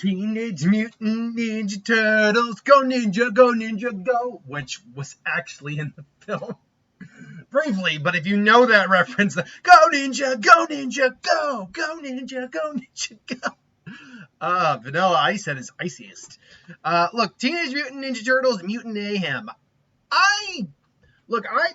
Teenage Mutant Ninja Turtles, go ninja, go, which was actually in the film briefly, but if you know that reference, go ninja, go ninja, go ninja, go ninja, go. Vanilla Ice at his iciest. Look, Teenage Mutant Ninja Turtles, Mutant Mayhem. I've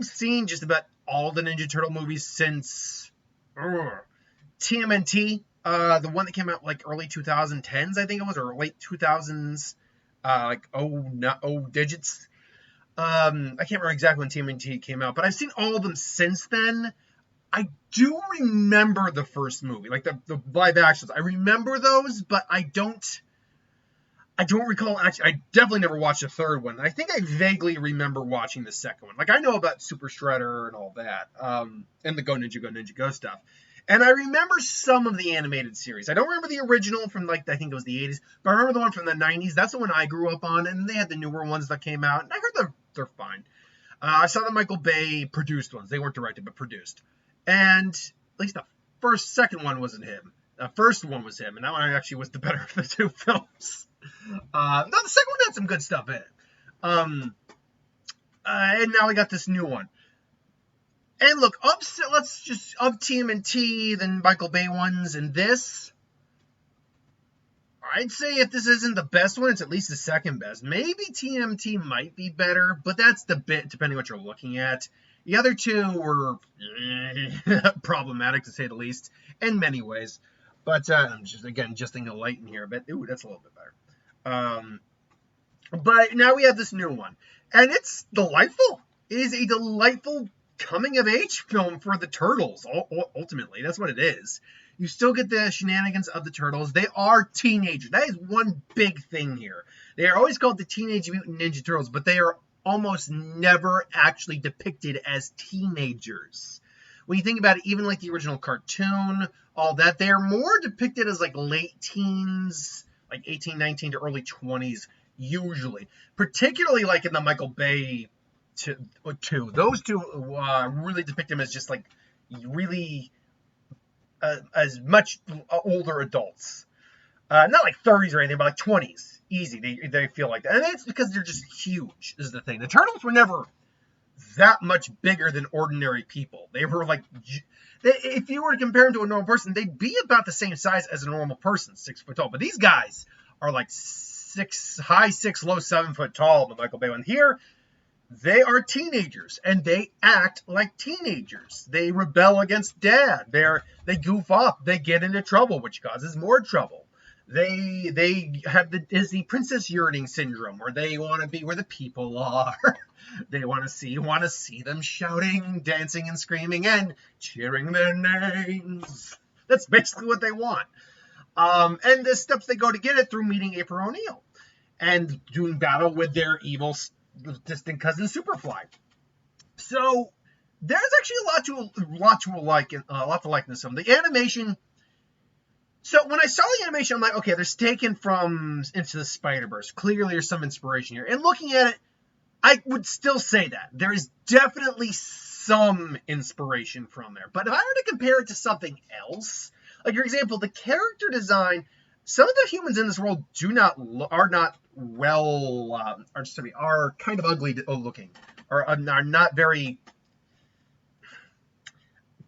seen just about all the Ninja Turtle movies since TMNT. The one that came out like early 2010s, I think it was, or late 2000s, like oh digits. I can't remember exactly when TMNT came out, but I've seen all of them since then. I do remember the first movie, like the live actions. I remember those, but I don't recall. Actually, I definitely never watched the third one. I think I vaguely remember watching the second one. Like, I know about Super Shredder and all that, and the Go Ninja Go stuff. And I remember some of the animated series. I don't remember the original from, like, I think it was the 80s, but I remember the one from the 90s. That's the one I grew up on, and they had the newer ones that came out, and I heard they're fine. I saw the Michael Bay produced ones. They weren't directed, but produced. And at least the second one wasn't him. The first one was him, and that one actually was the better of the two films. No, the second one had some good stuff in it. And now we got this new one. And look, of TMNT, then Michael Bay ones, and this, I'd say if this isn't the best one, it's at least the second best. Maybe TMNT might be better, but that's the bit, depending what you're looking at. The other two were problematic, to say the least, in many ways. But I'm just thinking of light in here, but ooh, that's a little bit better. But now we have this new one, and it's delightful. It is a delightful coming-of-age film for the Turtles, ultimately. That's what it is. You still get the shenanigans of the Turtles. They are teenagers. That is one big thing here. They are always called the Teenage Mutant Ninja Turtles, but they are almost never actually depicted as teenagers. When you think about it, even like the original cartoon, all that, they're more depicted as like late teens, like 18, 19 to early 20s, usually. Particularly like in the Michael Bay two. Those two really depict them as just like really as much older adults. Not like 30s or anything, but like 20s. Easy. They feel like that. And it's because they're just huge, is the thing. The Turtles were never that much bigger than ordinary people. They were like, if you were to compare them to a normal person, they'd be about the same size as a normal person, 6 foot tall. But these guys are like high 6, low 7 foot tall, the Michael Bay one. Here, they are teenagers, and they act like teenagers. They rebel against dad. They goof off. They get into trouble, which causes more trouble. They have the Disney princess yearning syndrome, where they want to be where the people are. They want to see them shouting, dancing, and screaming, and cheering their names. That's basically what they want. And the steps they go to get it through meeting April O'Neil and doing battle with their evil distant cousin Superfly. So there's actually a lot to like in this film. The animation. So when I saw the animation, I'm like, okay, they're taken from Into the Spider-Verse. Clearly, there's some inspiration here. And looking at it, I would still say that. There is definitely some inspiration from there. But if I were to compare it to something else, like, for example, the character design, some of the humans in this world are kind of ugly looking, or are not very,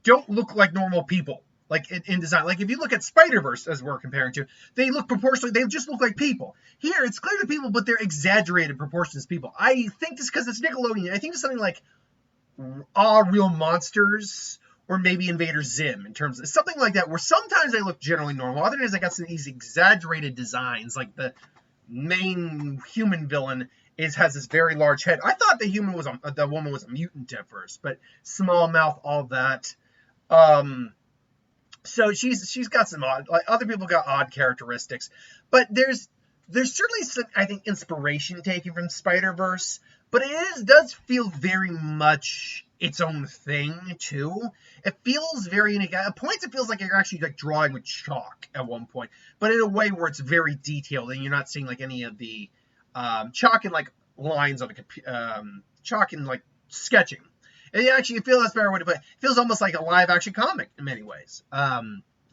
don't look like normal people. Like in design, like if you look at Spider-Verse, as we're comparing to, they look proportionally, they just look like people. Here, it's clearly people, but they're exaggerated proportions of people. I think this because it's Nickelodeon. I think it's something like Real Monsters, or maybe Invader Zim, in terms of something like that, where sometimes they look generally normal. Other times, I got some of these exaggerated designs, like the main human villain has this very large head. I thought the woman was a mutant at first, but small mouth, all that. So she's got some odd, like other people got odd characteristics, but there's certainly some, I think, inspiration taken from Spider-Verse, but it does feel very much its own thing too. It feels very unique. At points, it feels like you're actually like drawing with chalk at one point, but in a way where it's very detailed and you're not seeing like any of the chalk and like lines on a chalk and like sketching. And actually, you feel that's a better way to put it. It feels almost like a live-action comic in many ways.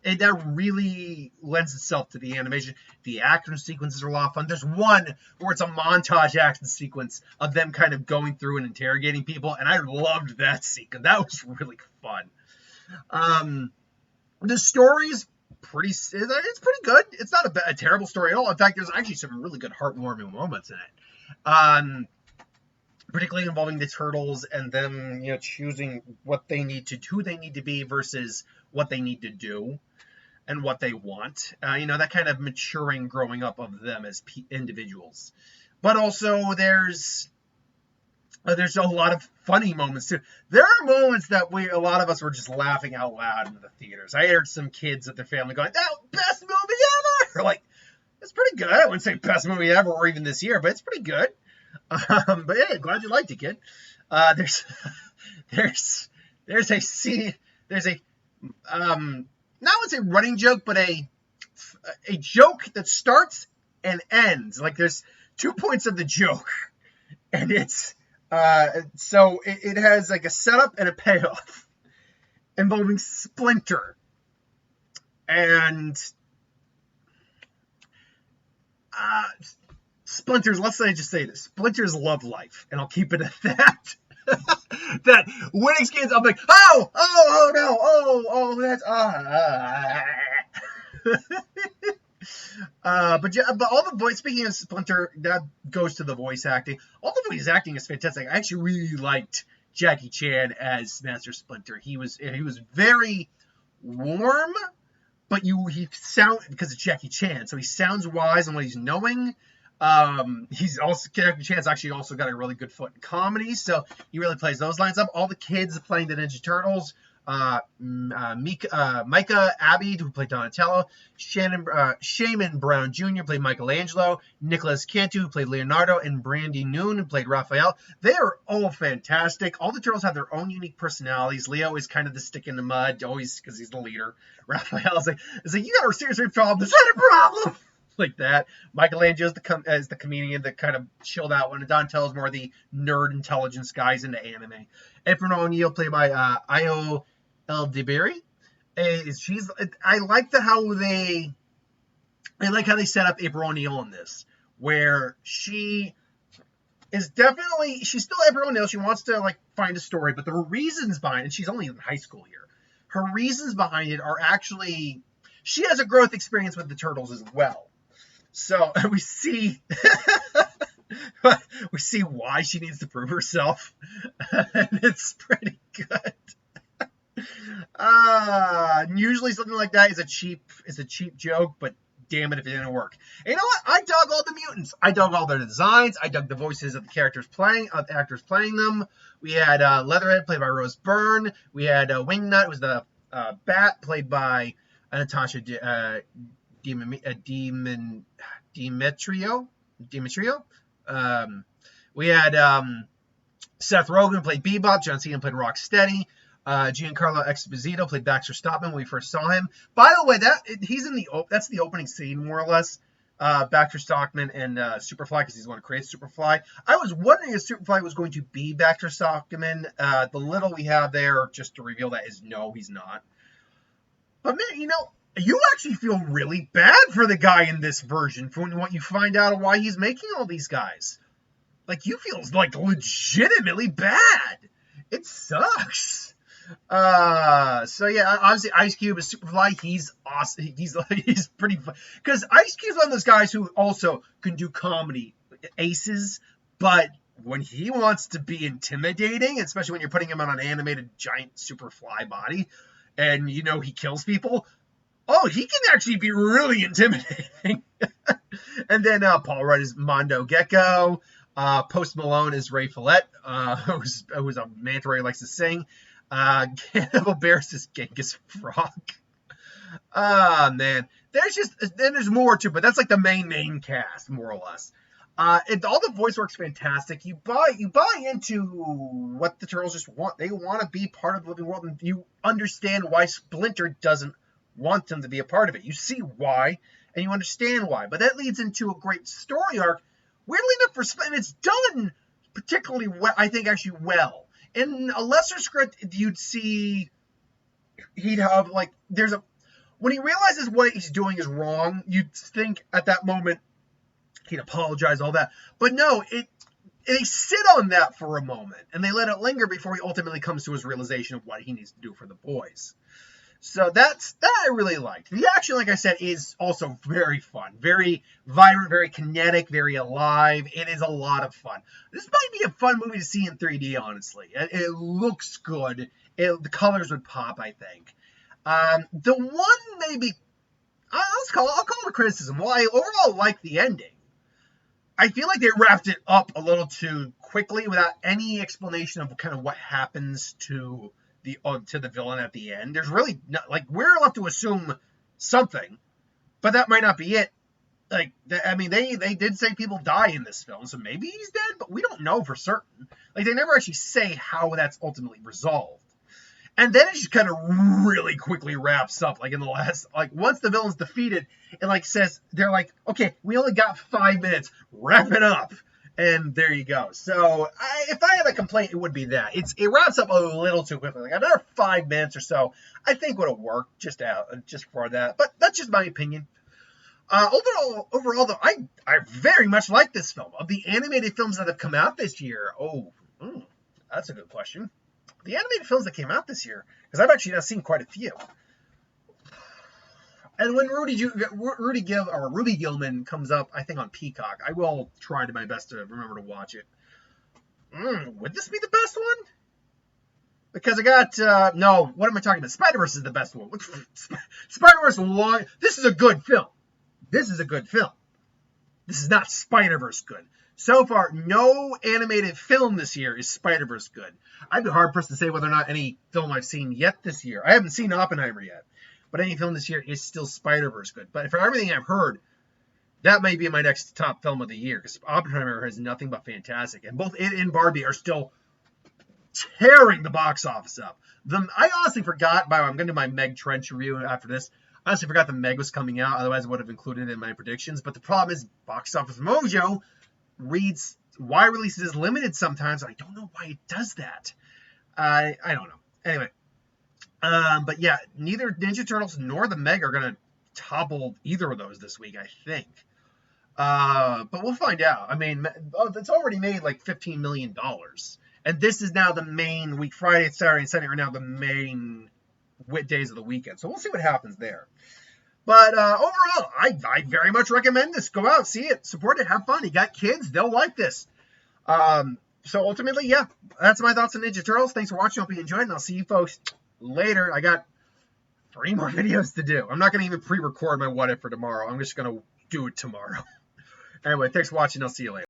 that really lends itself to the animation. The action sequences are a lot of fun. There's one where it's a montage action sequence of them kind of going through and interrogating people, and I loved that sequence. That was really fun. The story's it's pretty good. It's not a terrible story at all. In fact, there's actually some really good heartwarming moments in it. Particularly involving the turtles and them, choosing what they need to, who they need to be versus what they need to do and what they want. That kind of maturing, growing up of them as individuals. But also there's a lot of funny moments too. There are moments that a lot of us were just laughing out loud in the theaters. I heard some kids at their family going, "That best movie ever!" Or like, it's pretty good. I wouldn't say best movie ever or even this year, but it's pretty good. But yeah, glad you liked it, kid. There's a scene, not a running joke, but a joke that starts and ends. Like there's 2 points of the joke, and it's so it has like a setup and a payoff involving Splinter, and Splinter's, just say this. Splinter's love life, and I'll keep it at that. That winning skins, I'm like, oh no, that's but all the voice, speaking of Splinter, that goes to the voice acting. All the voice acting is fantastic. I actually really liked Jackie Chan as Master Splinter. He was very warm, but because it's Jackie Chan, so he sounds wise in what he's knowing. Jackie Chan's actually also got a really good foot in comedy, so he really plays those lines up. All the kids playing the Ninja Turtles, Micah Abbe, who played Donatello, Shaman Brown Jr. played Michelangelo, Nicholas Cantu, who played Leonardo, and Brandy Noon, who played Raphael. They are all fantastic. All the turtles have their own unique personalities. Leo is kind of the stick in the mud, always because he's the leader. Raphael is like, you got a serious problem. Is that a problem? Like that. Michelangelo is the comedian, the kind of chilled out one. Donatello's more the nerd intelligence guys into anime. April O'Neil, played by Io Eldiberi. I like how they set up April O'Neil in this, where she's still April O'Neil. She wants to find a story, but the reasons behind it, she's only in high school here. Her reasons behind it are actually, she has a growth experience with the turtles as well. So we see why she needs to prove herself, and it's pretty good. Usually something like that is a cheap joke, but damn it if it didn't work. And you know what? I dug all the mutants. I dug all their designs. I dug the voices of the actors playing them. We had Leatherhead, played by Rose Byrne. We had Wingnut, who was the Bat, played by Natasha Demetrio. We had Seth Rogen, played Bebop. John Cena played Rocksteady. Giancarlo Esposito played Baxter Stockman when we first saw him. By the way, that's the opening scene, more or less. Baxter Stockman and Superfly, because he's the one who creates Superfly. I was wondering if Superfly was going to be Baxter Stockman. The little we have there, just to reveal that, is no, he's not. But man, you actually feel really bad for the guy in this version from what you find out of why he's making all these guys. You feel legitimately bad. It sucks. So yeah, obviously Ice Cube is Superfly. He's awesome. He's pretty fun. Because Ice Cube's one of those guys who also can do comedy aces, but when he wants to be intimidating, especially when you're putting him on an animated giant Superfly body, and he kills people, he can actually be really intimidating. And then Paul Rudd is Mondo Gecko. Post Malone is Ray Follett, who's a manta ray, likes to sing. Cannibal Bears is Genghis Frog. Man. There's more too, but that's the main cast, more or less. All the voice work's fantastic. You buy into what the turtles just want. They want to be part of the living world, and you understand why Splinter doesn't want them to be a part of it. You see why, and you understand why. But that leads into a great story arc. Weirdly enough, for Splinter, it's done particularly well. I think actually well. In a lesser script, you'd see he'd have when he realizes what he's doing is wrong, you'd think at that moment he'd apologize, all that. But no, they sit on that for a moment, and they let it linger before he ultimately comes to his realization of what he needs to do for the boys. So that I really liked. The action, like I said, is also very fun, very vibrant, very kinetic, very alive. It is a lot of fun. This might be a fun movie to see in 3D, honestly. It looks good. The colors would pop, I think. The one maybe, I'll call it a criticism. While I overall like the ending, I feel like they wrapped it up a little too quickly without any explanation of kind of what happens to the villain at the end. There's really not, like, we're left to assume something, but that might not be it. Like, I mean, they did say people die in this film, so maybe he's dead, but we don't know for certain. Like, they never actually say how that's ultimately resolved. And then it just kind of really quickly wraps up, like in the last, like once the villain's defeated, it like says, they're like, okay, we only got 5 minutes, wrap it up. And there you go. So if I had a complaint, it would be that. It wraps up a little too quickly. Like another 5 minutes or so, I think would have worked just for that. But that's just my opinion. Overall, though, I very much like this film. Of the animated films that have come out this year, that's a good question. The animated films that came out this year, because I've actually not seen quite a few. And when Ruby Gillman comes up, I think on Peacock, I will try to my best to remember to watch it. Would this be the best one? Because I got, no, what am I talking about? Spider-Verse is the best one. Spider-Verse long, this is a good film. This is not Spider-Verse good. So far, no animated film this year is Spider-Verse good. I'd be hard-pressed to say whether or not any film I've seen yet this year. I haven't seen Oppenheimer yet, but any film this year is still Spider-Verse good. But for everything I've heard, that might be my next top film of the year, because Oppenheimer has nothing but fantastic. And both it and Barbie are still tearing the box office up. I honestly forgot, I'm going to do my Meg Trench review after this. I honestly forgot the Meg was coming out, otherwise I would have included it in my predictions. But the problem is, Box Office Mojo reads why releases is limited sometimes. I don't know why it does that. I don't know. Anyway, but yeah, neither Ninja Turtles nor the Meg are gonna topple either of those this week, I think. But we'll find out. I mean, it's already made like $15 million, and this is now the main week. Friday, Saturday, and Sunday are now the main days of the weekend. So we'll see what happens there. But overall, I very much recommend this. Go out, see it, support it, have fun. You got kids, they'll like this. So ultimately, yeah, that's my thoughts on Ninja Turtles. Thanks for watching. Hope you enjoyed, and I'll see you folks later. I got 3 more videos to do. I'm not going to even pre-record my what if for tomorrow. I'm just going to do it tomorrow. Anyway, thanks for watching. I'll see you later.